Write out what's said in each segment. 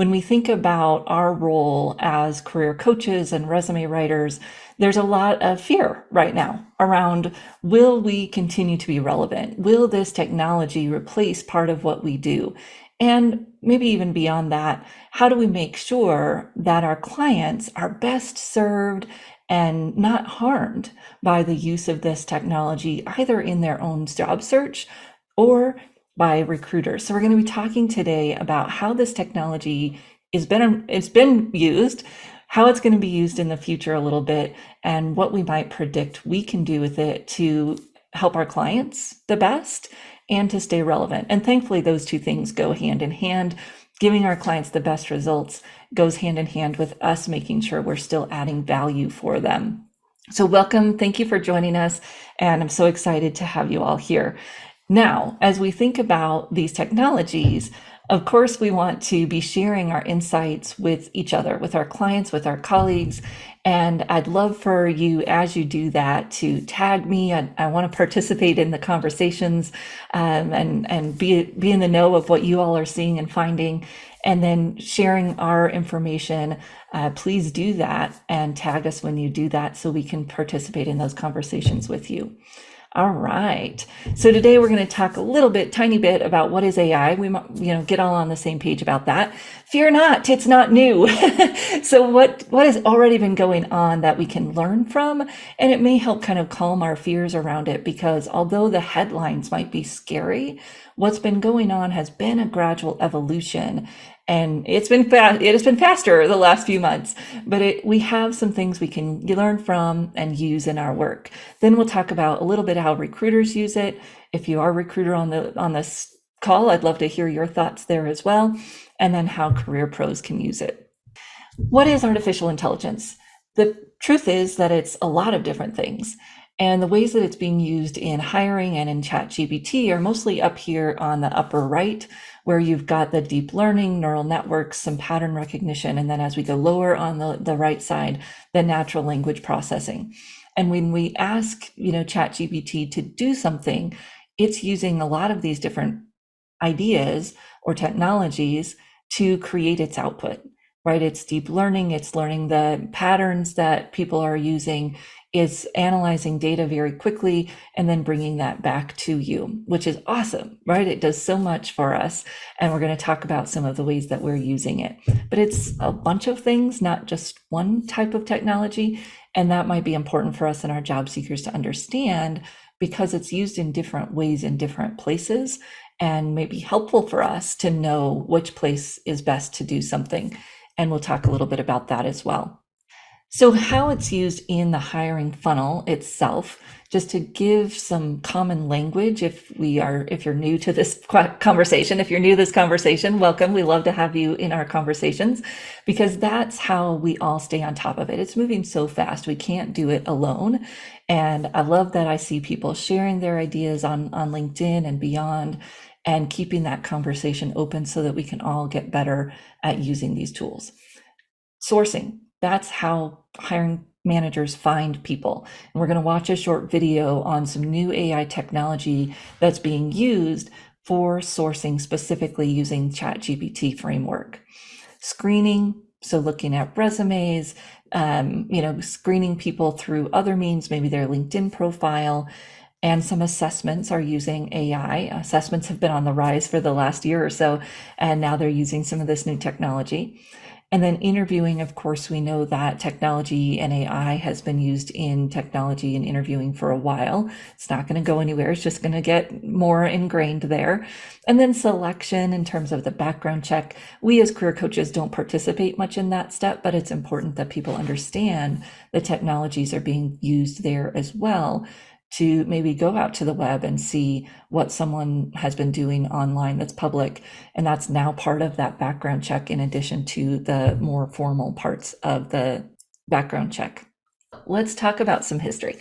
when we think about our role as career coaches and resume writers, there's a lot of fear right now around, will we continue to be relevant? Will this technology replace part of what we do? And maybe even beyond that, how do we make sure that our clients are best served and not harmed by the use of this technology, either in their own job search or by recruiters? So we're going to be talking today about how this technology it's been used, how it's going to be used in the future a little bit, and what we might predict we can do with it to help our clients the best and to stay relevant. And thankfully, those two things go hand in hand. Giving our clients the best results goes hand in hand with us making sure we're still adding value for them. So welcome. Thank you for joining us. And I'm so excited to have you all here. Now, as we think about these technologies, of course, we want to be sharing our insights with each other, with our clients, with our colleagues. And I'd love for you, as you do that, to tag me. I want to participate in the conversations and be in the know of what you all are seeing and finding, and then sharing our information. Please do that and tag us when you do that so we can participate in those conversations with you. All right. So today we're going to talk a little bit, tiny bit about what is AI. We might, get all on the same page about that. Fear not, it's not new. So what has already been going on that we can learn from, and it may help kind of calm our fears around it, because although the headlines might be scary, what's been going on has been a gradual evolution. And it has been faster the last few months, but we have some things we can learn from and use in our work. Then we'll talk about a little bit how recruiters use it. If you are a recruiter on this call, I'd love to hear your thoughts there as well. And then how career pros can use it. What is artificial intelligence? The truth is that it's a lot of different things. And the ways that it's being used in hiring and in ChatGPT are mostly up here on the upper right, where you've got the deep learning, neural networks, some pattern recognition, and then as we go lower on the right side, the natural language processing. And when we ask, ChatGPT to do something, it's using a lot of these different ideas or technologies to create its output, right? It's deep learning, it's learning the patterns that people are using, is analyzing data very quickly and then bringing that back to you, which is awesome, right? It does so much for us. And we're going to talk about some of the ways that we're using it. But it's a bunch of things, not just one type of technology. And that might be important for us and our job seekers to understand, because it's used in different ways in different places, and may be helpful for us to know which place is best to do something. And we'll talk a little bit about that as well. So how it's used in the hiring funnel itself, just to give some common language, if you're new to this conversation, welcome. We love to have you in our conversations, because that's how we all stay on top of it. It's moving so fast, we can't do it alone. And I love that I see people sharing their ideas on LinkedIn and beyond, and keeping that conversation open so that we can all get better at using these tools. Sourcing. That's how hiring managers find people. And we're going to watch a short video on some new AI technology that's being used for sourcing, specifically using ChatGPT framework. Screening, so looking at resumes, screening people through other means, maybe their LinkedIn profile. And some assessments are using AI. Assessments have been on the rise for the last year or so, and now they're using some of this new technology. And then interviewing, of course, we know that technology and AI has been used in technology and interviewing for a while. It's not going to go anywhere. It's just going to get more ingrained there. And then selection in terms of the background check. We as career coaches don't participate much in that step, but it's important that people understand the technologies are being used there as well, to maybe go out to the web and see what someone has been doing online that's public. And that's now part of that background check, in addition to the more formal parts of the background check. Let's talk about some history.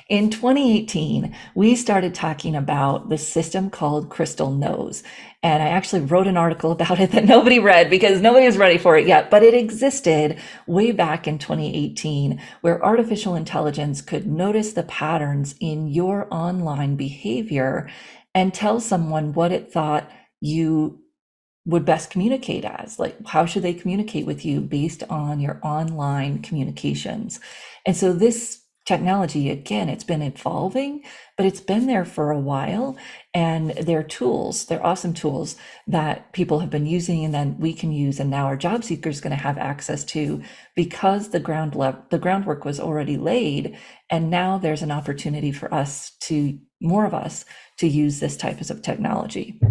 In 2018, we started talking about the system called Crystal Knows. And I actually wrote an article about it that nobody read because nobody was ready for it yet, but it existed way back in 2018, where artificial intelligence could notice the patterns in your online behavior and tell someone what it thought you would best communicate as. Like, how should they communicate with you based on your online communications? And so this technology, again, it's been evolving, but it's been there for a while. And they're tools, they're awesome tools that people have been using and then we can use. And now our job seeker is going to have access to, because the groundwork was already laid. And now there's an opportunity for more of us to use this type of technology.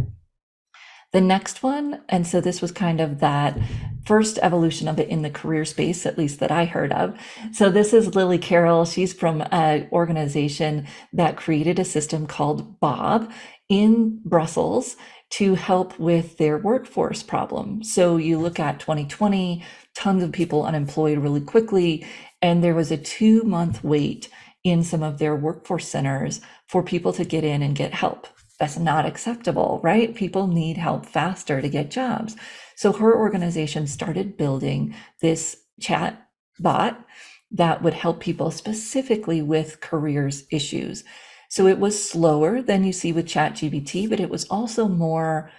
The next one, and so this was kind of that first evolution of it in the career space, at least that I heard of. So this is Lily Carroll. She's from an organization that created a system called Bob in Brussels to help with their workforce problem. So you look at 2020, tons of people unemployed really quickly, and there was a 2-month wait in some of their workforce centers for people to get in and get help. That's not acceptable, right? People need help faster to get jobs. So her organization started building this chat bot that would help people specifically with careers issues. So it was slower than you see with ChatGPT, but it was also more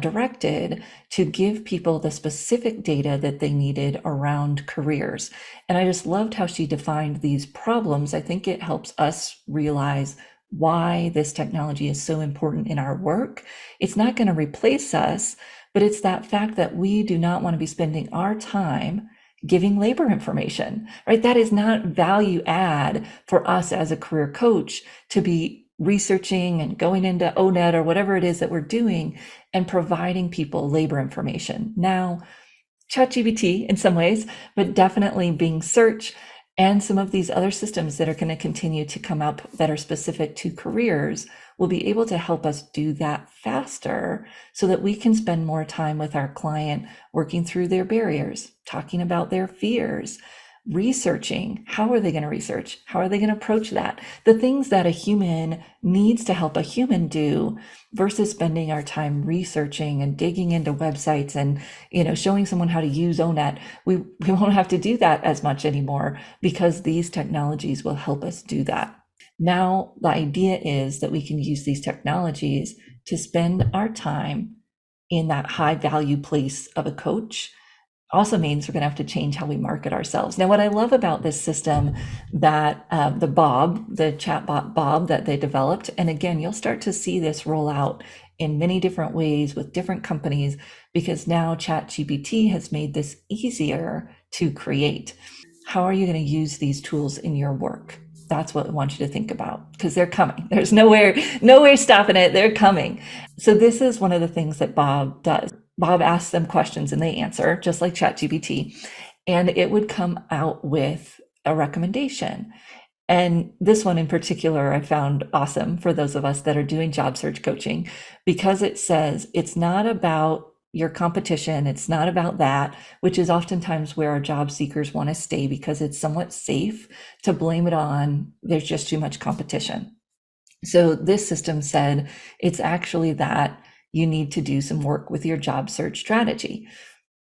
directed to give people the specific data that they needed around careers. And I just loved how she defined these problems. I think it helps us realize why this technology is so important in our work. It's not going to replace us, but it's that fact that we do not want to be spending our time giving labor information, right? That is not value add for us as a career coach to be researching and going into ONET or whatever it is that we're doing and providing people labor information. Now, ChatGPT in some ways, but definitely Bing Search and some of these other systems that are going to continue to come up that are specific to careers will be able to help us do that faster so that we can spend more time with our client working through their barriers, talking about their fears, researching. How are they going to research? How are they going to approach that? The things that a human needs to help a human do versus spending our time researching and digging into websites and, showing someone how to use ONET. We won't have to do that as much anymore because these technologies will help us do that. Now, the idea is that we can use these technologies to spend our time in that high value place of a coach. Also means we're going to have to change how we market ourselves. Now, what I love about this system that the chatbot Bob that they developed, and again, you'll start to see this roll out in many different ways with different companies because now ChatGPT has made this easier to create. How are you going to use these tools in your work? That's what I want you to think about because they're coming. There's nowhere stopping it. They're coming. So this is one of the things that Bob does. Bob asks them questions and they answer, just like ChatGPT, and it would come out with a recommendation. And this one in particular, I found awesome for those of us that are doing job search coaching because it says it's not about your competition. It's not about that, which is oftentimes where our job seekers want to stay because it's somewhat safe to blame it on there's just too much competition. So this system said it's actually that you need to do some work with your job search strategy.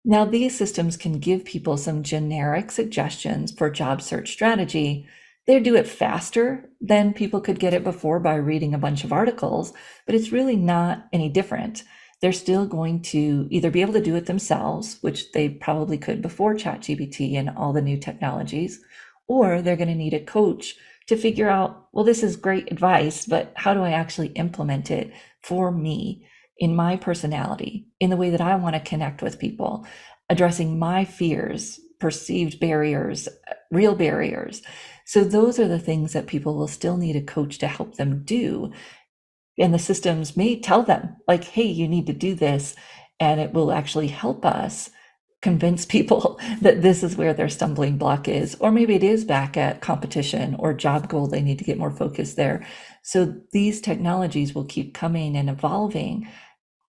Now, these systems can give people some generic suggestions for job search strategy. They do it faster than people could get it before by reading a bunch of articles, but it's really not any different. They're still going to either be able to do it themselves, which they probably could before ChatGPT and all the new technologies, or they're going to need a coach to figure out, well, this is great advice, but how do I actually implement it for me in my personality, in the way that I want to connect with people, addressing my fears, perceived barriers, real barriers. So those are the things that people will still need a coach to help them do. And the systems may tell them, like, hey, you need to do this. And it will actually help us convince people that this is where their stumbling block is. Or maybe it is back at competition or job goal. They need to get more focused there. So these technologies will keep coming and evolving.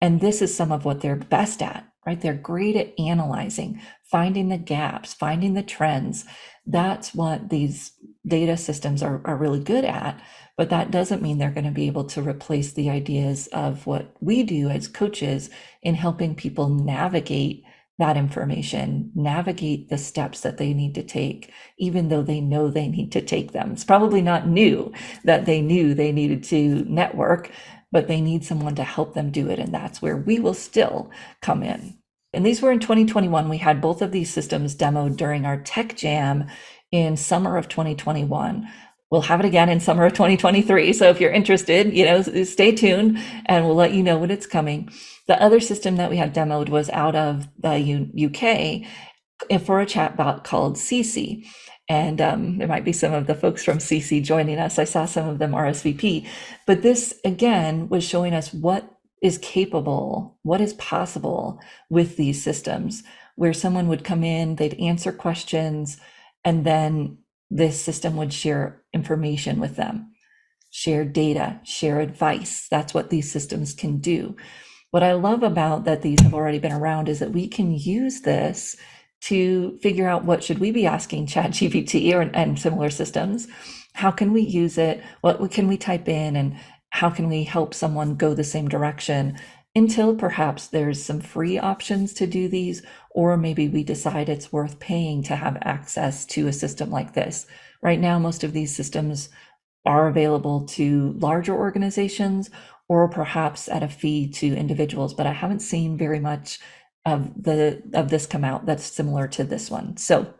And this is some of what they're best at, right? They're great at analyzing, finding the gaps, finding the trends. That's what these data systems are really good at. But that doesn't mean they're going to be able to replace the ideas of what we do as coaches in helping people navigate that information, navigate the steps that they need to take, even though they know they need to take them. It's probably not new that they knew they needed to network, but they need someone to help them do it. And that's where we will still come in. And these were in 2021. We had both of these systems demoed during our Tech Jam in summer of 2021. We'll have it again in summer of 2023. So if you're interested, stay tuned and we'll let you know when it's coming. The other system that we had demoed was out of the UK for a chatbot called CC. And there might be some of the folks from CC joining us. I saw some of them RSVP. But this, again, was showing us what is capable, what is possible with these systems, where someone would come in, they'd answer questions, and then this system would share information with them, share data, share advice. That's what these systems can do. What I love about that these have already been around is that we can use this to figure out what should we be asking ChatGPT and similar systems. How can we use it? What can we type in? And how can we help someone go the same direction until perhaps there's some free options to do these, or maybe we decide it's worth paying to have access to a system like this. Right now, most of these systems are available to larger organizations or perhaps at a fee to individuals, but I haven't seen very much of this come out that's similar to this one. So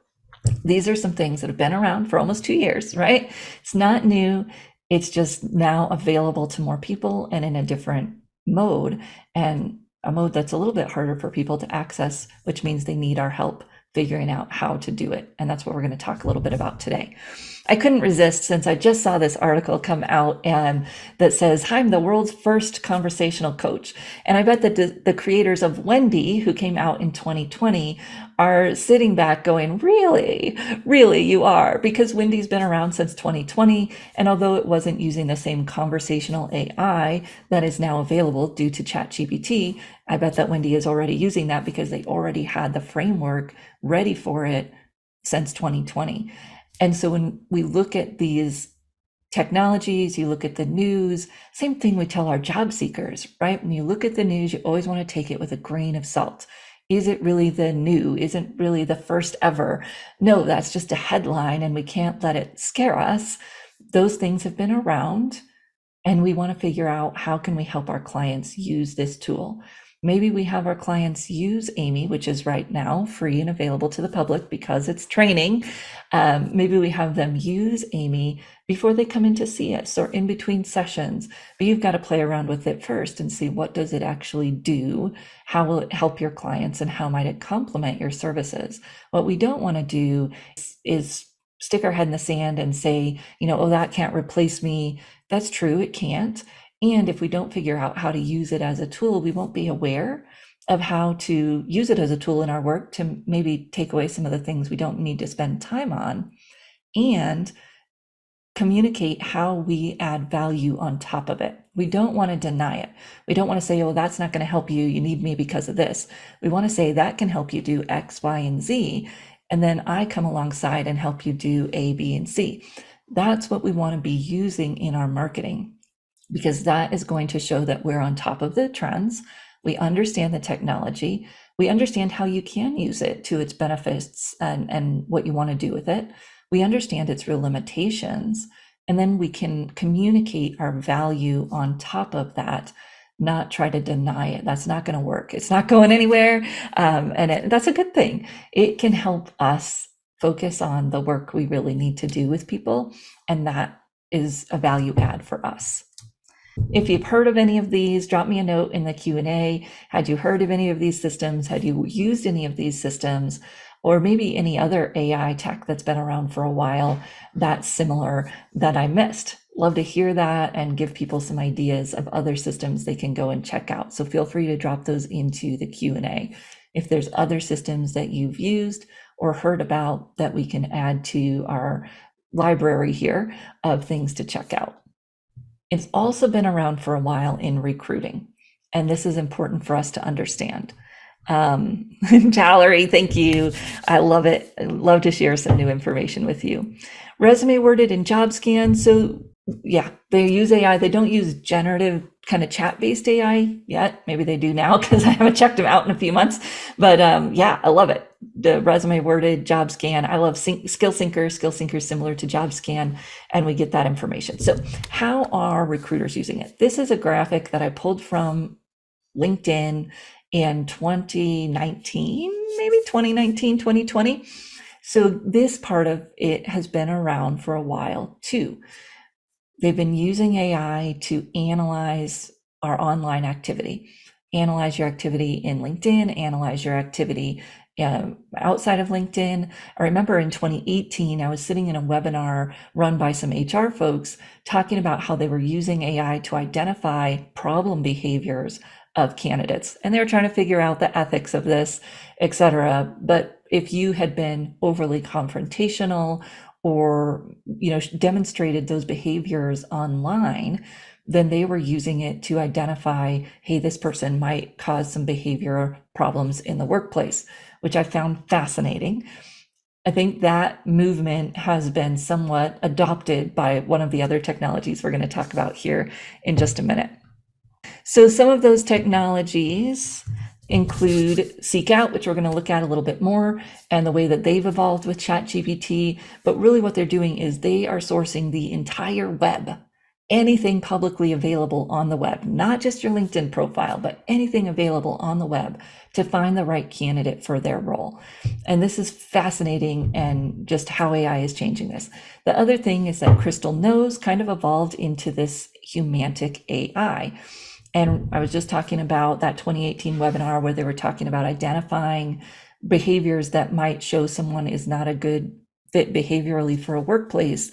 these are some things that have been around for almost 2 years, right? It's not new. It's just now available to more people and in a different mode, and a mode that's a little bit harder for people to access, which means they need our help figuring out how to do it. And that's what we're going to talk a little bit about today. I couldn't resist, since I just saw this article come out and that says, I'm the world's first conversational coach. And I bet that the creators of Wendy, who came out in 2020, are sitting back going, really, really, you are? Because Wendy's been around since 2020. And although it wasn't using the same conversational AI that is now available due to ChatGPT, I bet that Wendy is already using that because they already had the framework ready for it since 2020. And so when we look at these technologies, you look at the news, same thing we tell our job seekers, right? When you look at the news, you always want to take it with a grain of salt. Is it really the new? Isn't really the first ever? No, that's just a headline and we can't let it scare us. Those things have been around and we want to figure out how can we help our clients use this tool. Maybe we have our clients use Amy, which is right now free and available to the public because it's training. Maybe we have them use Amy before they come in to see us or in between sessions. But you've got to play around with it first and see what does it actually do? How will it help your clients and how might it complement your services? What we don't want to do is stick our head in the sand and say, oh, that can't replace me. That's true, it can't. And if we don't figure out how to use it as a tool, we won't be aware of how to use it as a tool in our work to maybe take away some of the things we don't need to spend time on and communicate how we add value on top of it. We don't want to deny it. We don't want to say, oh, that's not going to help you. You need me because of this. We want to say that can help you do X, Y, and Z. And then I come alongside and help you do A, B, and C. That's what we want to be using in our marketing, because that is going to show that we're on top of the trends. We understand the technology. We understand how you can use it to its benefits and what you want to do with it. We understand its real limitations. And then we can communicate our value on top of that, not try to deny it. That's not going to work. It's not going anywhere. That's a good thing. It can help us focus on the work we really need to do with people. And that is a value add for us. If you've heard of any of these, drop me a note in the Q&A. Had you heard of any of these systems? Had you used any of these systems? Or maybe any other AI tech that's been around for a while that's similar that I missed? Love to hear that and give people some ideas of other systems they can go and check out. So feel free to drop those into the Q&A. If there's other systems that you've used or heard about that we can add to our library here of things to check out. It's also been around for a while in recruiting, and this is important for us to understand. Valerie, thank you. I love it. I love to share some new information with you. Resume worded in job scan. So Yeah, they use AI. They don't use generative kind of chat-based AI yet. Maybe they do now because I haven't checked them out in a few months. But yeah, I love it. The resume worded, job scan. I love Skill Syncer. Skill Syncer is similar to job scan, and we get that information. So how are recruiters using it? This is a graphic that I pulled from LinkedIn in 2019, maybe 2019, 2020. So this part of it has been around for a while too. They've been using AI to analyze our online activity, analyze your activity in LinkedIn, analyze your activity outside of LinkedIn. I remember in 2018, I was sitting in a webinar run by some HR folks talking about how they were using AI to identify problem behaviors of candidates. And they were trying to figure out the ethics of this, et cetera. But if you had been overly confrontational or demonstrated those behaviors online, then they were using it to identify, hey, this person might cause some behavior problems in the workplace, which I found fascinating. I think that movement has been somewhat adopted by one of the other technologies we're going to talk about here in just a minute. So some of those technologies include Seek Out, which we're going to look at a little bit more, and the way that they've evolved with ChatGPT. But really what they're doing is they are sourcing the entire web, anything publicly available on the web, not just your LinkedIn profile, but anything available on the web to find the right candidate for their role. And this is fascinating, and just how AI is changing this. The other thing is that Crystal Knows kind of evolved into this Humantic AI. And I was just talking about that 2018 webinar where they were talking about identifying behaviors that might show someone is not a good fit behaviorally for a workplace.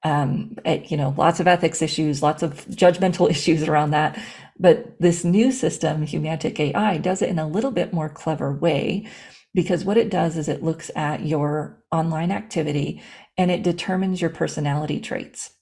Lots of ethics issues, lots of judgmental issues around that. But this new system, Humantic AI, does it in a little bit more clever way, because what it does is it looks at your online activity and it determines your personality traits.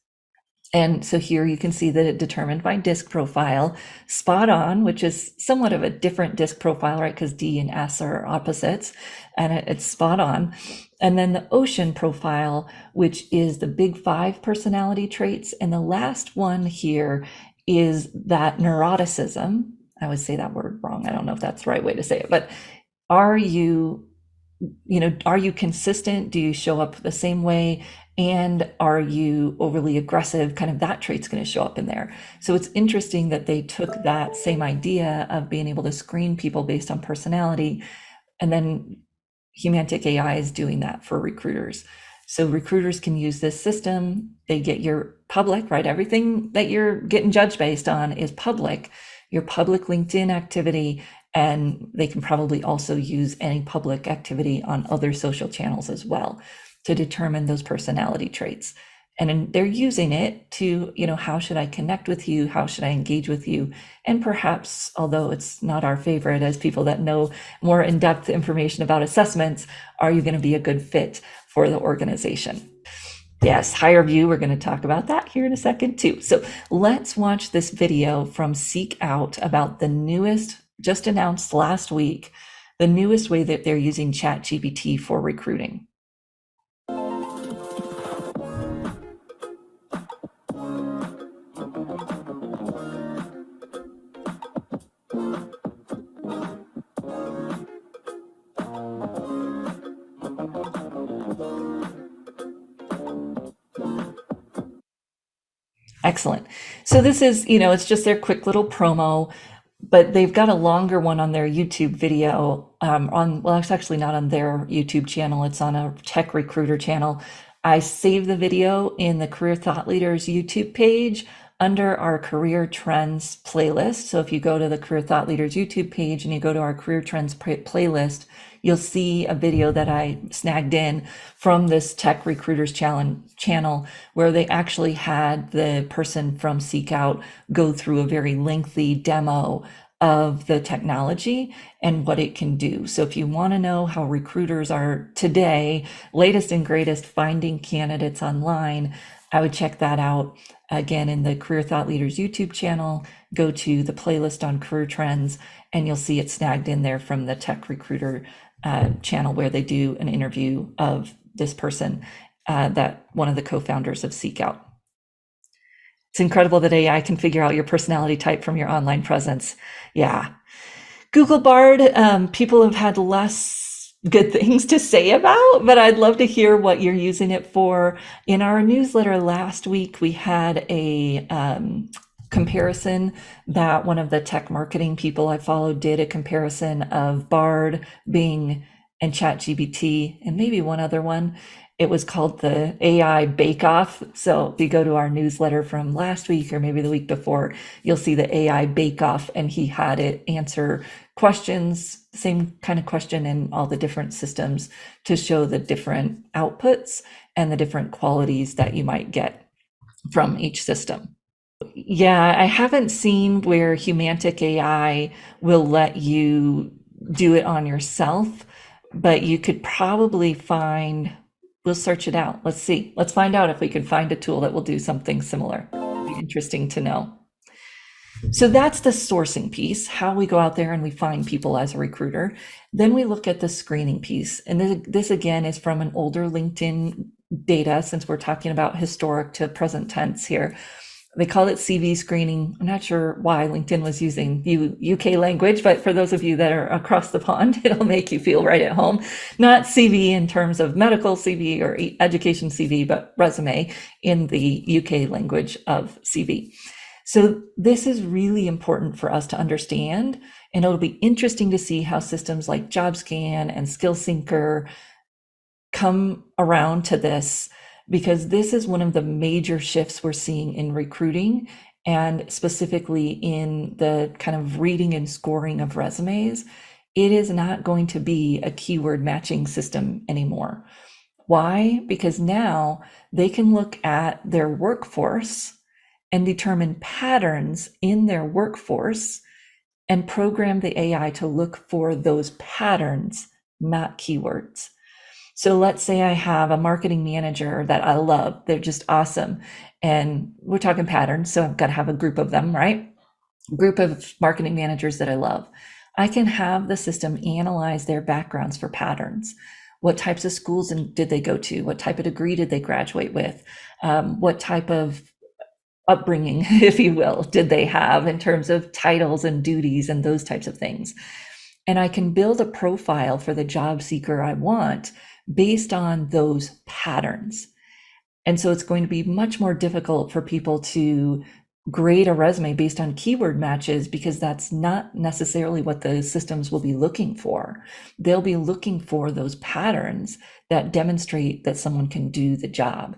And so here you can see that it determined by disc profile, spot on, which is somewhat of a different disc profile, right? Because D and S are opposites, and it's spot on. And then the ocean profile, which is the big 5 personality traits. And the last one here is that neuroticism. I would say that word wrong. I don't know if that's the right way to say it, but are you consistent? Do you show up the same way? And are you overly aggressive? Kind of that trait's going to show up in there. So it's interesting that they took that same idea of being able to screen people based on personality, and then Humantic AI is doing that for recruiters. So recruiters can use this system. They get your public, right? Everything that you're getting judged based on is public, your public LinkedIn activity, and they can probably also use any public activity on other social channels as well to determine those personality traits. And they're using it to, how should I connect with you? How should I engage with you? And perhaps, although it's not our favorite as people that know more in-depth information about assessments, are you going to be a good fit for the organization? Yes, higher view, we're going to talk about that here in a second too. So let's watch this video from Seek Out about the newest, just announced last week, the newest way that they're using ChatGPT for recruiting. Excellent. So this is, it's just their quick little promo, but they've got a longer one on their YouTube video. It's actually not on their YouTube channel. It's on a tech recruiter channel. I saved the video in the Career Thought Leaders YouTube page under our Career Trends playlist. So if you go to the Career Thought Leaders YouTube page and you go to our Career Trends playlist, you'll see a video that I snagged in from this Tech Recruiters channel where they actually had the person from Seek Out go through a very lengthy demo of the technology and what it can do. So if you want to know how recruiters are today, latest and greatest, finding candidates online, I would check that out. Again, in the Career Thought Leaders YouTube channel, go to the playlist on career trends, and you'll see it snagged in there from the Tech Recruiter channel where they do an interview of this person, that one of the co-founders of Seek Out. It's incredible that AI can figure out your personality type from your online presence. Yeah. Google Bard, people have had less good things to say about, but I'd love to hear what you're using it for. In our newsletter last week, we had a comparison that one of the tech marketing people I followed did a comparison of Bard, Bing, and ChatGPT, and maybe one other one. It was called the AI Bake Off. So if you go to our newsletter from last week or maybe the week before, you'll see the AI Bake Off, and he had it answer questions, same kind of question in all the different systems to show the different outputs and the different qualities that you might get from each system. Yeah, I haven't seen where Humantic AI will let you do it on yourself, but you could probably find, we'll search it out. Let's see. Let's find out if we can find a tool that will do something similar. It'd be interesting to know. So that's the sourcing piece, how we go out there and we find people as a recruiter. Then we look at the screening piece. And this again is from an older LinkedIn data, since we're talking about historic to present tense here. They call it CV screening. I'm not sure why LinkedIn was using UK language, but for those of you that are across the pond, it'll make you feel right at home. Not CV in terms of medical CV or education CV, but resume in the UK language of CV. So this is really important for us to understand, and it'll be interesting to see how systems like JobScan and SkillSyncer come around to this, because this is one of the major shifts we're seeing in recruiting, and specifically in the kind of reading and scoring of resumes. It is not going to be a keyword matching system anymore. Why? Because now they can look at their workforce and determine patterns in their workforce and program the AI to look for those patterns, not keywords. So let's say I have a marketing manager that I love. They're just awesome. And we're talking patterns. So I've got to have a group of them, right? Group of marketing managers that I love. I can have the system analyze their backgrounds for patterns. What types of schools did they go to? What type of degree did they graduate with? What type of upbringing, if you will, did they have in terms of titles and duties and those types of things? And I can build a profile for the job seeker I want based on those patterns. And so it's going to be much more difficult for people to grade a resume based on keyword matches, because that's not necessarily what the systems will be looking for. They'll be looking for those patterns that demonstrate that someone can do the job.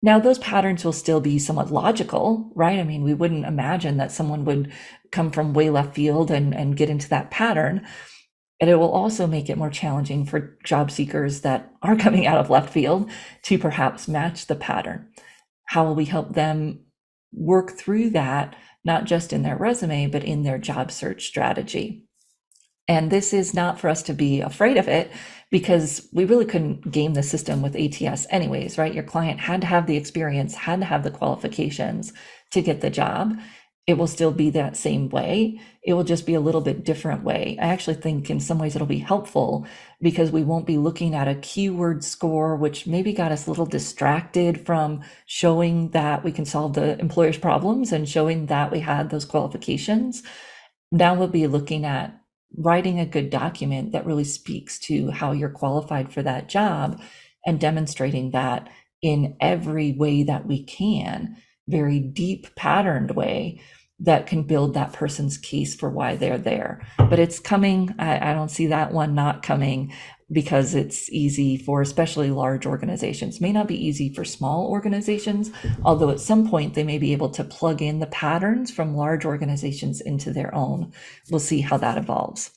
Now, those patterns will still be somewhat logical, right? I mean, we wouldn't imagine that someone would come from way left field and get into that pattern. And it will also make it more challenging for job seekers that are coming out of left field to perhaps match the pattern. How will we help them work through that, not just in their resume, but in their job search strategy? And this is not for us to be afraid of it, because we really couldn't game the system with ATS anyways, right? Your client had to have the experience, had to have the qualifications to get the job. It will still be that same way. It will just be a little bit different way. I actually think in some ways it'll be helpful, because we won't be looking at a keyword score, which maybe got us a little distracted from showing that we can solve the employer's problems and showing that we had those qualifications. Now we'll be looking at writing a good document that really speaks to how you're qualified for that job, and demonstrating that in every way that we can, very deep patterned way that can build that person's case for why they're there. But it's coming. I don't see that one not coming, because it's easy for especially large organizations. May not be easy for small organizations, although at some point they may be able to plug in the patterns from large organizations into their own. We'll see how that evolves.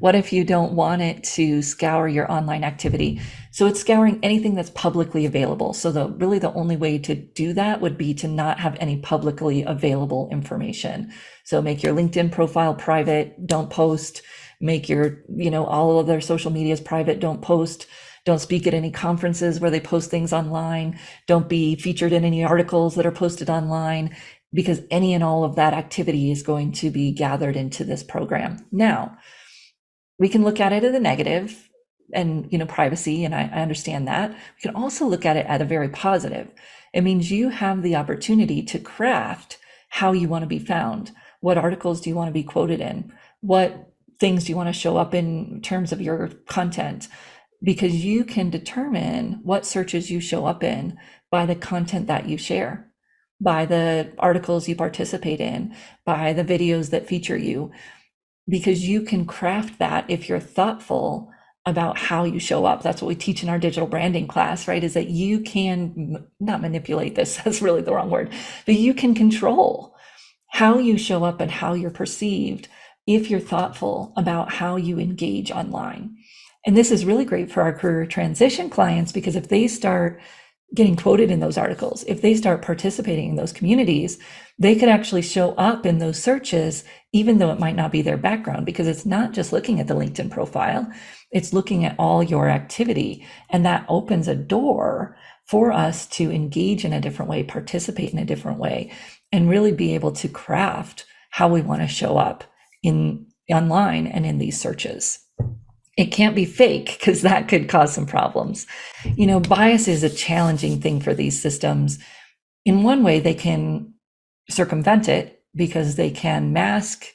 What if you don't want it to scour your online activity? So it's scouring anything that's publicly available. So really the only way to do that would be to not have any publicly available information. So make your LinkedIn profile private, don't post. Make your, all of their social medias private, don't post. Don't speak at any conferences where they post things online. Don't be featured in any articles that are posted online, because any and all of that activity is going to be gathered into this program. Now, we can look at it as a negative. and privacy, and I understand that. We can also look at it at a very positive. It means you have the opportunity to craft how you want to be found. What articles do you want to be quoted in? What things do you want to show up in terms of your content? Because you can determine what searches you show up in by the content that you share, by the articles you participate in, by the videos that feature you, because you can craft that if you're thoughtful about how you show up. That's what we teach in our digital branding class, right? Is that you can not manipulate this, that's really the wrong word, but you can control how you show up and how you're perceived if you're thoughtful about how you engage online. And this is really great for our career transition clients, because if they start getting quoted in those articles, if they start participating in those communities, they could actually show up in those searches, even though it might not be their background, because it's not just looking at the LinkedIn profile, it's looking at all your activity. And that opens a door for us to engage in a different way, participate in a different way, and really be able to craft how we want to show up in online and in these searches. It can't be fake, because that could cause some problems. Bias is a challenging thing for these systems. In one way, they can circumvent it because they can mask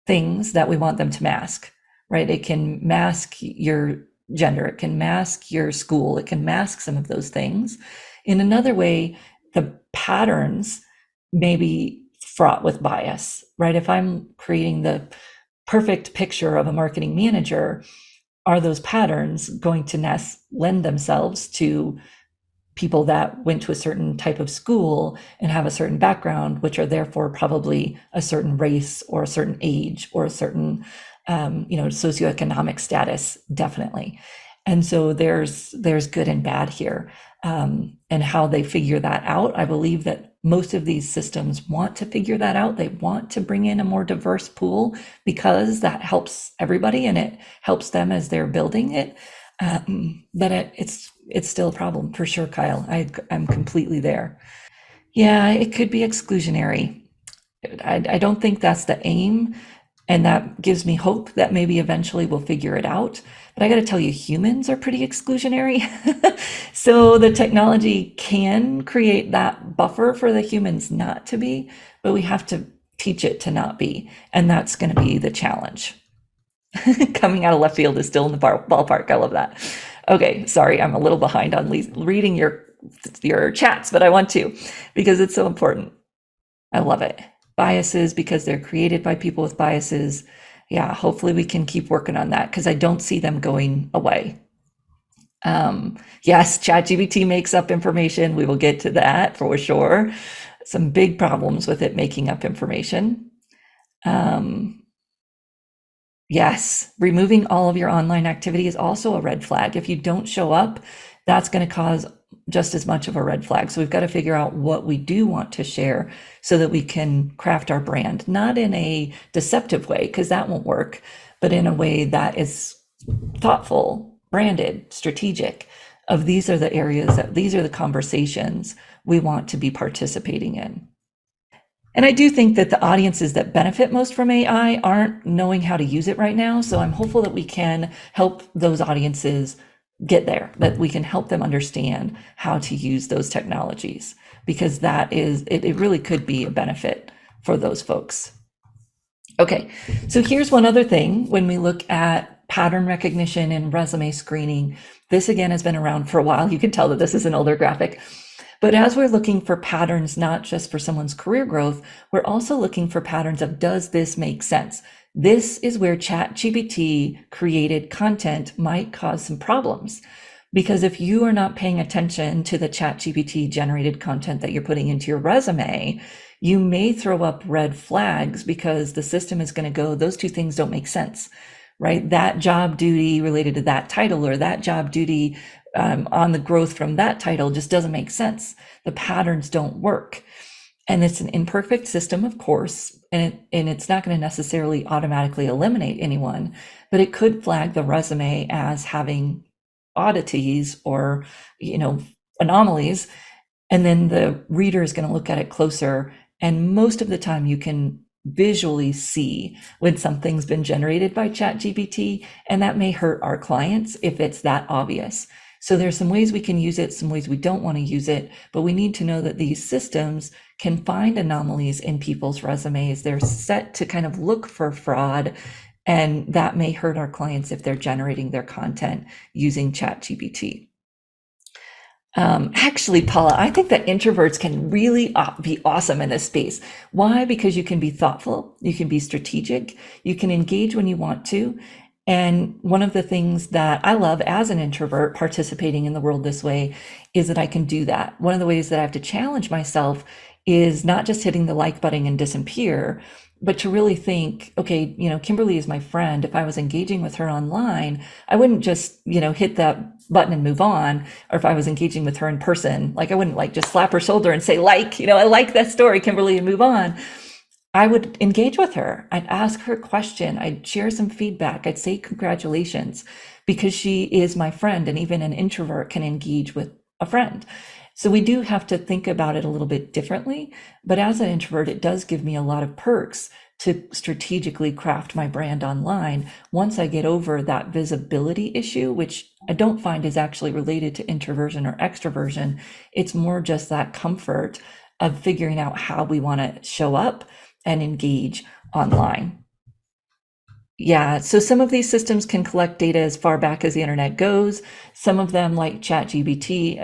things that we want them to mask, right? It can mask your gender, it can mask your school, it can mask some of those things. In another way, the patterns may be fraught with bias, right? If I'm creating the perfect picture of a marketing manager, are those patterns going to lend themselves to people that went to a certain type of school and have a certain background, which are therefore probably a certain race or a certain age or a certain socioeconomic status? Definitely. And so there's good and bad here. And how they figure that out, I believe that most of these systems want to figure that out. They want to bring in a more diverse pool, because that helps everybody and it helps them as they're building it. But it's still a problem for sure, Kyle. I'm completely there. Yeah, it could be exclusionary. I don't think that's the aim. And that gives me hope that maybe eventually we'll figure it out. But I got to tell you, humans are pretty exclusionary. So the technology can create that buffer for the humans not to be, but we have to teach it to not be. And that's going to be the challenge. Coming out of left field is still in the ballpark. I love that. Okay, sorry, I'm a little behind on reading your chats, but I want to, because it's so important. I love it. Biases, because they're created by people with biases. Yeah, hopefully we can keep working on that, because I don't see them going away. Yes, ChatGPT makes up information. We will get to that for sure. Some big problems with it making up information. Yes, removing all of your online activity is also a red flag. If you don't show up, that's going to cause just as much of a red flag. So we've got to figure out what we do want to share so that we can craft our brand, not in a deceptive way, because that won't work, but in a way that is thoughtful, branded, strategic. Of these are the areas these are the conversations we want to be participating in. And I do think that the audiences that benefit most from AI aren't knowing how to use it right now. So I'm hopeful that we can help those audiences get there, that we can help them understand how to use those technologies, because it really could be a benefit for those folks. Okay, so here's one other thing. When we look at pattern recognition and resume screening, this again has been around for a while. You can tell that this is an older graphic. But as we're looking for patterns, not just for someone's career growth, we're also looking for patterns of, does this make sense? This is where ChatGPT created content might cause some problems. Because if you are not paying attention to the ChatGPT generated content that you're putting into your resume, you may throw up red flags, because the system is going to go, those two things don't make sense, right? That job duty related to that title, or that job duty on the growth from that title just doesn't make sense. The patterns don't work. And it's an imperfect system, of course, and it's not going to necessarily automatically eliminate anyone, but it could flag the resume as having oddities or, anomalies. And then the reader is going to look at it closer. And most of the time you can visually see when something's been generated by ChatGPT, and that may hurt our clients if it's that obvious. So there's some ways we can use it, some ways we don't want to use it, but we need to know that these systems can find anomalies in people's resumes. They're set to kind of look for fraud, and that may hurt our clients if they're generating their content using ChatGPT. Actually, Paula, I think that introverts can really be awesome in this space. Why? Because you can be thoughtful, you can be strategic, you can engage when you want to. And one of the things that I love as an introvert participating in the world this way is that I can do that. One of the ways that I have to challenge myself is not just hitting the like button and disappear, but to really think, okay, Kimberly is my friend. If I was engaging with her online, I wouldn't just, hit that button and move on. Or if I was engaging with her in person, I wouldn't just slap her shoulder and say, I like that story, Kimberly, and move on. I would engage with her. I'd ask her a question. I'd share some feedback. I'd say congratulations, because she is my friend, and even an introvert can engage with a friend. So we do have to think about it a little bit differently. But as an introvert, it does give me a lot of perks to strategically craft my brand online once I get over that visibility issue, which I don't find is actually related to introversion or extroversion. It's more just that comfort of figuring out how we want to show up and engage online. Yeah, so some of these systems can collect data as far back as the internet goes. Some of them, like ChatGPT,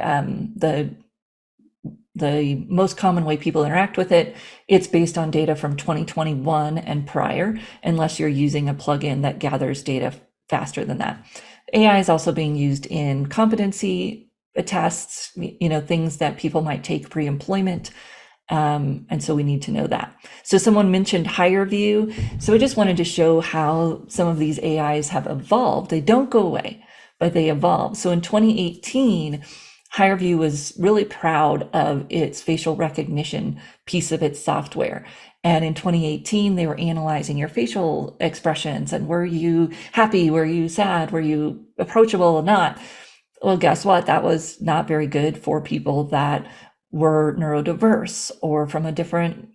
the most common way people interact with it, it's based on data from 2021 and prior, unless you're using a plugin that gathers data faster than that. AI is also being used in competency tests, things that people might take pre-employment. And so we need to know that. So someone mentioned HireVue. So I just wanted to show how some of these AIs have evolved. They don't go away, but they evolve. So in 2018, HireVue was really proud of its facial recognition piece of its software. And in 2018, they were analyzing your facial expressions and were you happy? Were you sad? Were you approachable or not? Well, guess what? That was not very good for people that were neurodiverse or from a different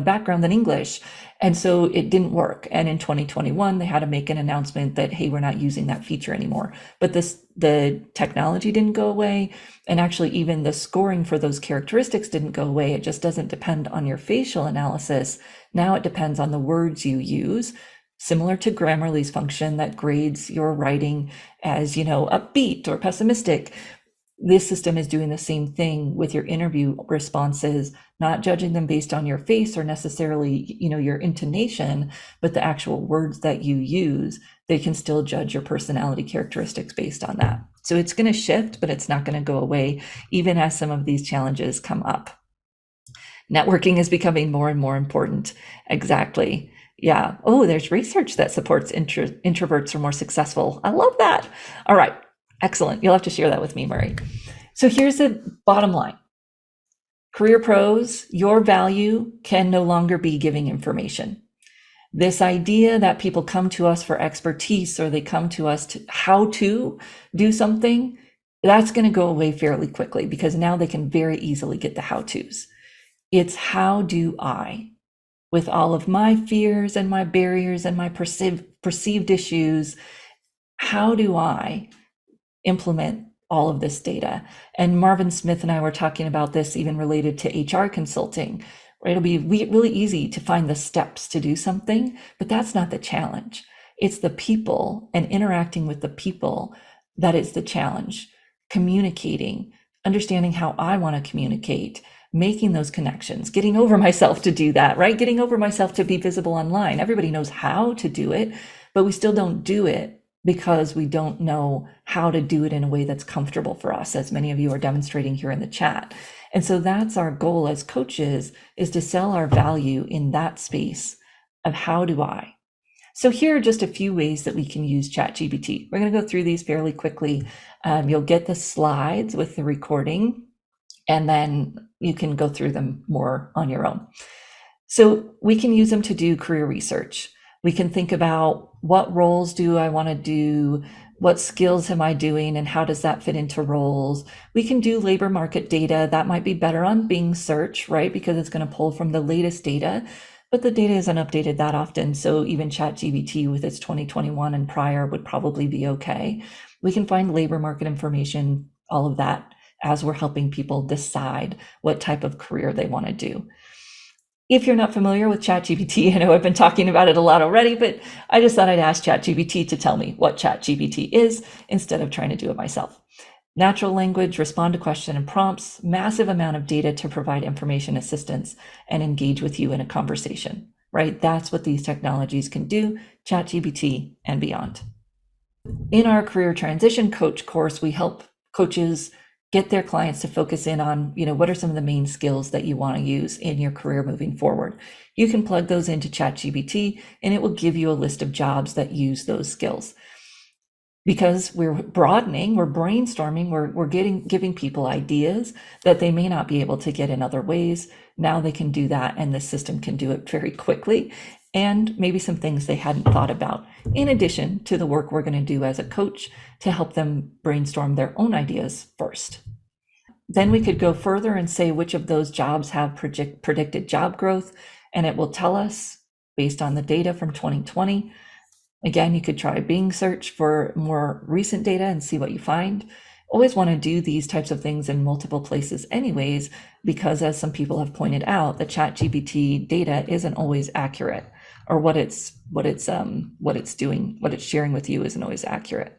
background than English. And so it didn't work. And in 2021, they had to make an announcement that, hey, we're not using that feature anymore. But the technology didn't go away. And actually, even the scoring for those characteristics didn't go away. It just doesn't depend on your facial analysis. Now it depends on the words you use, similar to Grammarly's function that grades your writing as, upbeat or pessimistic. This system is doing the same thing with your interview responses, not judging them based on your face or necessarily, your intonation, but the actual words that you use. They can still judge your personality characteristics based on that. So it's going to shift, but it's not going to go away, even as some of these challenges come up. Networking is becoming more and more important. Exactly. Yeah. Oh, there's research that supports introverts are more successful. I love that. All right. Excellent. You'll have to share that with me, Murray. So here's the bottom line. Career pros, your value can no longer be giving information. This idea that people come to us for expertise or they come to us to how to do something, that's going to go away fairly quickly because now they can very easily get the how-tos. It's how do I, with all of my fears and my barriers and my perceived issues, how do I implement all of this data? And Marvin Smith and I were talking about this even related to HR consulting. It'll be really easy to find the steps to do something, but that's not the challenge. It's the people and interacting with the people that is the challenge. Communicating, understanding how I want to communicate, making those connections, getting over myself to do that, right? Getting over myself to be visible online. Everybody knows how to do it, but we still don't do it because we don't know how to do it in a way that's comfortable for us, as many of you are demonstrating here in the chat. And so that's our goal as coaches, is to sell our value in that space of how do I. So here are just a few ways that we can use ChatGPT. We're going to go through these fairly quickly. You'll get the slides with the recording, and then you can go through them more on your own. So we can use them to do career research. We can think about what roles do I want to do? What skills am I doing? And how does that fit into roles? We can do labor market data. That might be better on Bing search, right? Because it's going to pull from the latest data. but the data isn't updated that often. So even ChatGPT with its 2021 and prior would probably be okay. We can find labor market information, all of that, as we're helping people decide what type of career they want to do. If you're not familiar with ChatGPT, I know I've been talking about it a lot already, but I just thought I'd ask ChatGPT to tell me what ChatGPT is instead of trying to do it myself. Natural language, respond to question and prompts, massive amount of data to provide information assistance and engage with you in a conversation, right? That's what these technologies can do, ChatGPT and beyond. In our career transition coach course, we help coaches get their clients to focus in on, what are some of the main skills that you want to use in your career moving forward. You can plug those into ChatGPT and it will give you a list of jobs that use those skills. Because we're broadening, we're brainstorming, we're giving people ideas that they may not be able to get in other ways. Now they can do that, and the system can do it very quickly, and maybe some things they hadn't thought about, in addition to the work we're going to do as a coach to help them brainstorm their own ideas first. Then we could go further and say which of those jobs have predicted job growth, and it will tell us based on the data from 2020. Again, you could try Bing search for more recent data and see what you find. Always want to do these types of things in multiple places anyways, because as some people have pointed out, the ChatGPT data isn't always accurate, or what it's doing, what it's sharing with you isn't always accurate.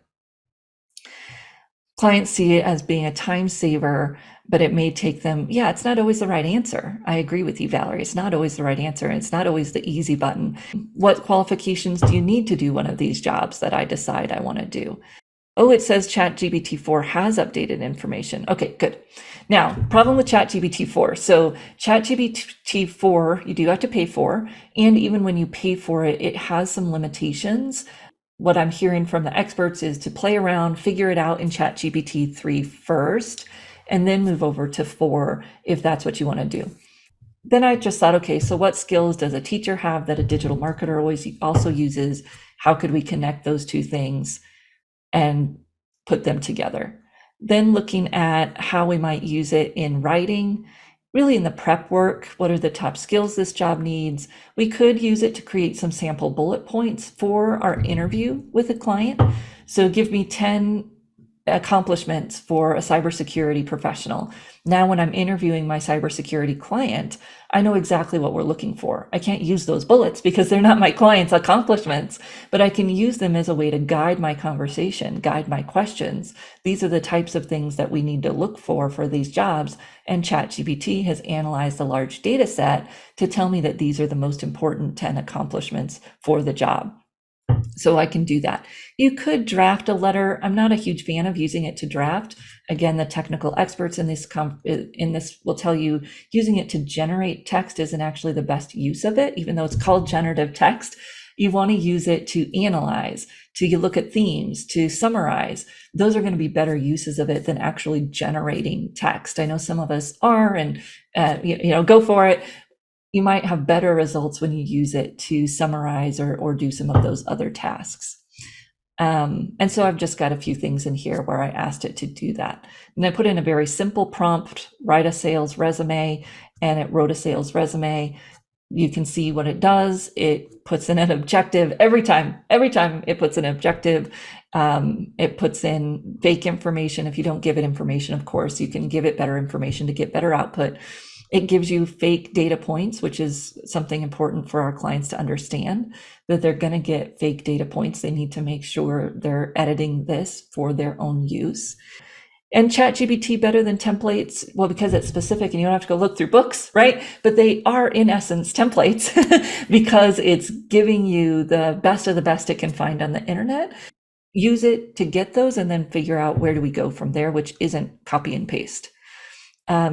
Clients see it as being a time saver, but it may take them, it's not always the right answer. I agree with you, Valerie. It's not always the right answer. And it's not always the easy button. What qualifications do you need to do one of these jobs that I decide I want to do? Oh, it says ChatGPT 4 has updated information. Okay, good. Now, problem with ChatGPT 4. So ChatGPT 4, you do have to pay for, and even when you pay for it, it has some limitations. What I'm hearing from the experts is to play around, figure it out in ChatGPT 3 first, and then move over to 4 if that's what you want to do. Then I just thought, okay, so what skills does a teacher have that a digital marketer always also uses? How could we connect those two things and put them together? Then looking at how we might use it in writing, really in the prep work. What are the top skills this job needs? We could use it to create some sample bullet points for our interview with a client. So give me 10 accomplishments for a cybersecurity professional. Now, when I'm interviewing my cybersecurity client, I know exactly what we're looking for. I can't use those bullets because they're not my client's accomplishments, but I can use them as a way to guide my conversation, guide my questions. These are the types of things that we need to look for these jobs. And ChatGPT has analyzed a large data set to tell me that these are the most important 10 accomplishments for the job. So I can do that. You could draft a letter. I'm not a huge fan of using it to draft. Again, the technical experts in this will tell you using it to generate text isn't actually the best use of it, even though it's called generative text. You want to use it to analyze, to look at themes, to summarize. Those are going to be better uses of it than actually generating text. I know some of us are, and go for it. You might have better results when you use it to summarize or do some of those other tasks. And so I've just got a few things in here where I asked it to do that. And I put in a very simple prompt, write a sales resume, and it wrote a sales resume. You can see what it does. It puts in an objective every time it puts an objective. It puts in fake information. If you don't give it information, of course, you can give it better information to get better output. It gives you fake data points, which is something important for our clients to understand, that they're going to get fake data points. They need to make sure they're editing this for their own use. And ChatGPT better than templates? Well, because it's specific and you don't have to go look through books, right? But they are in essence templates because it's giving you the best of the best it can find on the internet. Use it to get those and then figure out where do we go from there, which isn't copy and paste.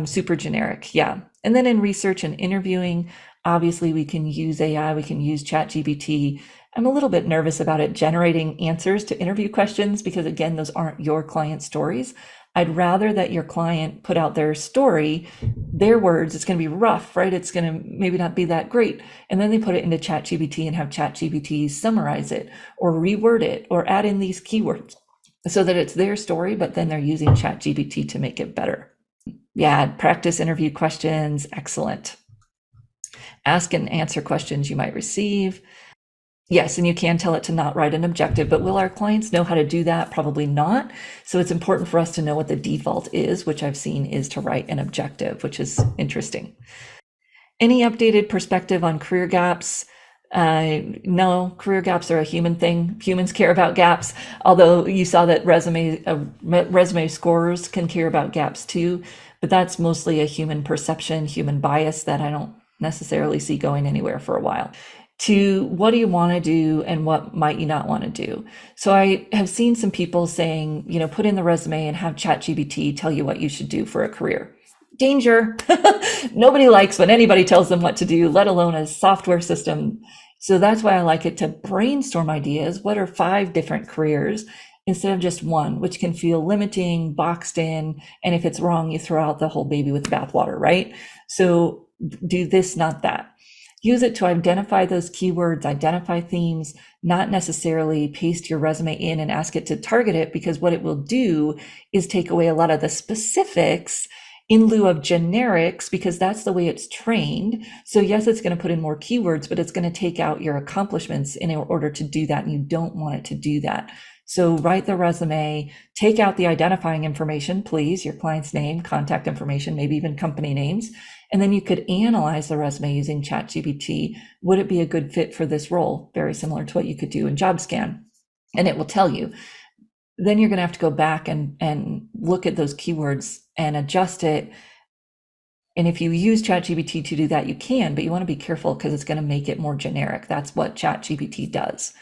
Super generic, yeah. And then in research and interviewing, obviously we can use AI, we can use ChatGPT. I'm a little bit nervous about it generating answers to interview questions because again, those aren't your client stories. I'd rather that your client put out their story, their words. It's going to be rough, right? It's going to maybe not be that great. And then they put it into ChatGPT and have ChatGPT summarize it or reword it or add in these keywords so that it's their story, but then they're using ChatGPT to make it better. Yeah, practice interview questions. Excellent. Ask and answer questions you might receive. Yes, and you can tell it to not write an objective, but will our clients know how to do that? Probably not. So it's important for us to know what the default is, which I've seen is to write an objective, which is interesting. Any updated perspective on career gaps? No, career gaps are a human thing. Humans care about gaps, although you saw that resume scorers can care about gaps too, but that's mostly a human perception, human bias that I don't necessarily see going anywhere for a while. To what do you want to do and what might you not want to do? So I have seen some people saying, put in the resume and have ChatGPT tell you what you should do for a career. Danger. Nobody likes when anybody tells them what to do, let alone a software system. So that's why I like it to brainstorm ideas. What are 5 different careers instead of just one, which can feel limiting, boxed in, and if it's wrong, you throw out the whole baby with the bathwater, right? So do this, not that. Use it to identify those keywords, identify themes, not necessarily paste your resume in and ask it to target it, because what it will do is take away a lot of the specifics in lieu of generics, because that's the way it's trained. So yes, it's going to put in more keywords, but it's going to take out your accomplishments in order to do that. And you don't want it to do that. So write the resume, take out the identifying information, please, your client's name, contact information, maybe even company names. And then you could analyze the resume using ChatGPT. Would it be a good fit for this role? Very similar to what you could do in JobScan. And it will tell you. Then you're going to have to go back and look at those keywords and adjust it. And if you use ChatGPT to do that, you can, but you want to be careful because it's going to make it more generic. That's what ChatGPT does.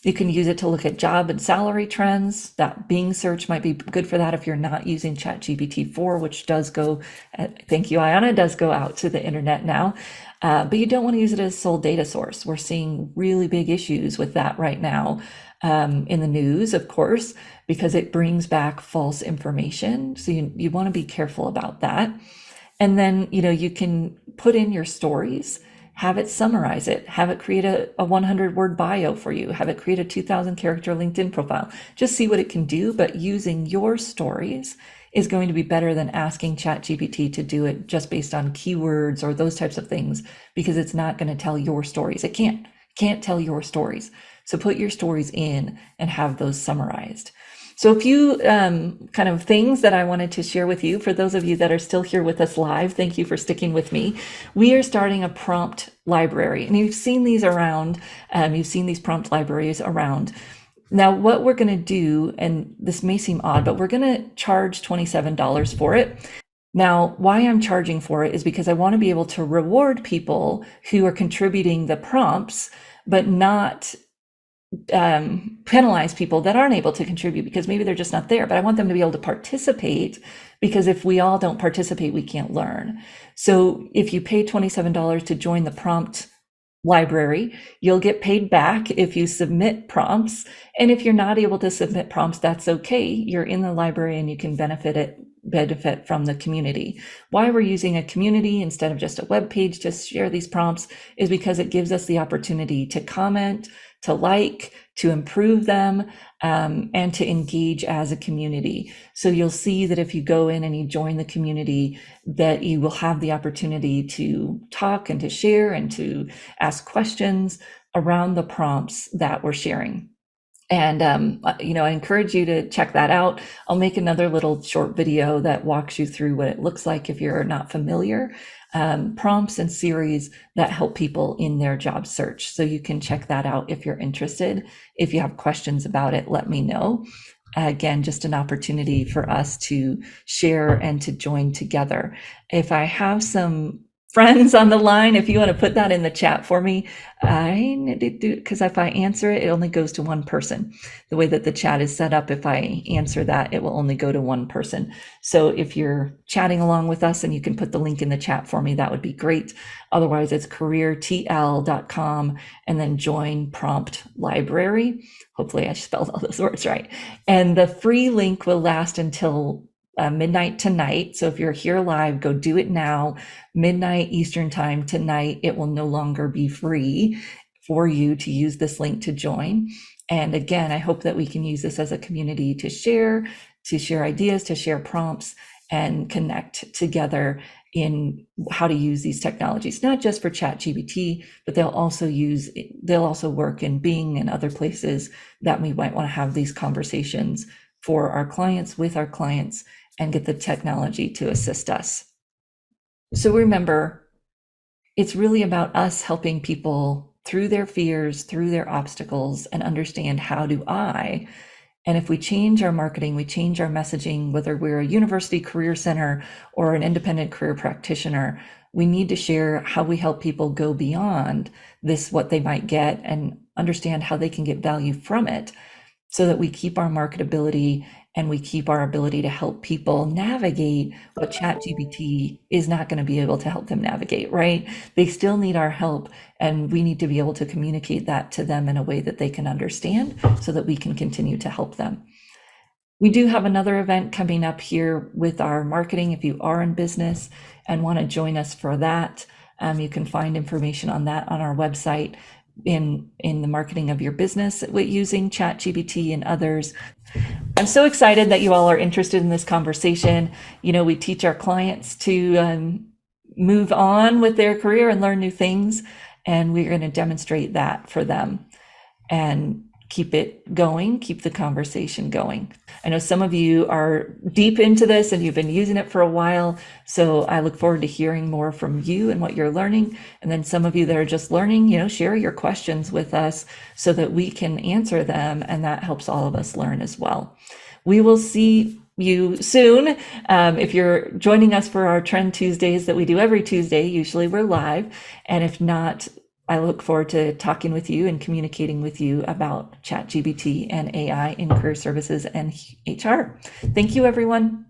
You can use it to look at job and salary trends. That Bing search might be good for that if you're not using ChatGPT 4, which does go, thank you, Ayana, does go out to the internet now. But you don't want to use it as sole data source. We're seeing really big issues with that right now in the news, of course, because it brings back false information. So you want to be careful about that. And then, you can put in your stories, have it summarize it, have it create a 100-word bio for you, have it create a 2,000-character LinkedIn profile. Just see what it can do, but using your stories is going to be better than asking ChatGPT to do it just based on keywords or those types of things, because it's not going to tell your stories. It can't tell your stories. So put your stories in and have those summarized. So a few kind of things that I wanted to share with you. For those of you that are still here with us live, thank you for sticking with me. We are starting a prompt library, and you've seen these around. You've seen these prompt libraries around. Now, what we're going to do, and this may seem odd, but we're going to charge $27 for it. Now, why I'm charging for it is because I want to be able to reward people who are contributing the prompts, but not penalize people that aren't able to contribute because maybe they're just not there. But I want them to be able to participate, because if we all don't participate, we can't learn. So if you pay $27 to join the prompt library, you'll get paid back if you submit prompts. And if you're not able to submit prompts, that's okay. You're in the library and you can benefit from the community. Why we're using a community instead of just a web page to share these prompts is because it gives us the opportunity to comment, to like, to improve them, and to engage as a community. So you'll see that if you go in and you join the community, that you will have the opportunity to talk and to share and to ask questions around the prompts that we're sharing. And, I encourage you to check that out. I'll make another little short video that walks you through what it looks like if you're not familiar. Prompts and series that help people in their job search. So you can check that out if you're interested. If you have questions about it, let me know. Again, just an opportunity for us to share and to join together. If I have some friends on the line, if you want to put that in the chat for me, I need to do, because if I answer it, it only goes to one person. The way that the chat is set up, if I answer that, it will only go to one person. So if you're chatting along with us and you can put the link in the chat for me, that would be great. Otherwise, it's careertl.com and then join prompt library. Hopefully I spelled all those words right. And the free link will last until midnight tonight. So if you're here live, go do it now. Midnight Eastern time tonight. It will no longer be free for you to use this link to join. And again, I hope that we can use this as a community to share ideas, to share prompts, and connect together in how to use these technologies, not just for ChatGPT, but they'll also work in Bing and other places that we might want to have these conversations for our clients, with our clients, and get the technology to assist us. So remember, it's really about us helping people through their fears, through their obstacles, and understand how do I. And if we change our marketing, we change our messaging, whether we're a university career center or an independent career practitioner, we need to share how we help people go beyond this, what they might get, and understand how they can get value from it, so that we keep our marketability and we keep our ability to help people navigate what ChatGPT is not going to be able to help them navigate, right? They still need our help, and we need to be able to communicate that to them in a way that they can understand so that we can continue to help them. We do have another event coming up here with our marketing. If you are in business and want to join us for that, you can find information on that on our website in the marketing of your business using ChatGPT and others. I'm so excited that you all are interested in this conversation. We teach our clients to move on with their career and learn new things, and we're going to demonstrate that for them and keep it going, keep the conversation going. I know some of you are deep into this and you've been using it for a while, so I look forward to hearing more from you and what you're learning. And then some of you that are just learning, share your questions with us so that we can answer them, and that helps all of us learn as well. We will see you soon. If you're joining us for our Trend Tuesdays that we do every Tuesday, usually we're live, and if not, I look forward to talking with you and communicating with you about ChatGPT and AI in career services and HR. Thank you, everyone.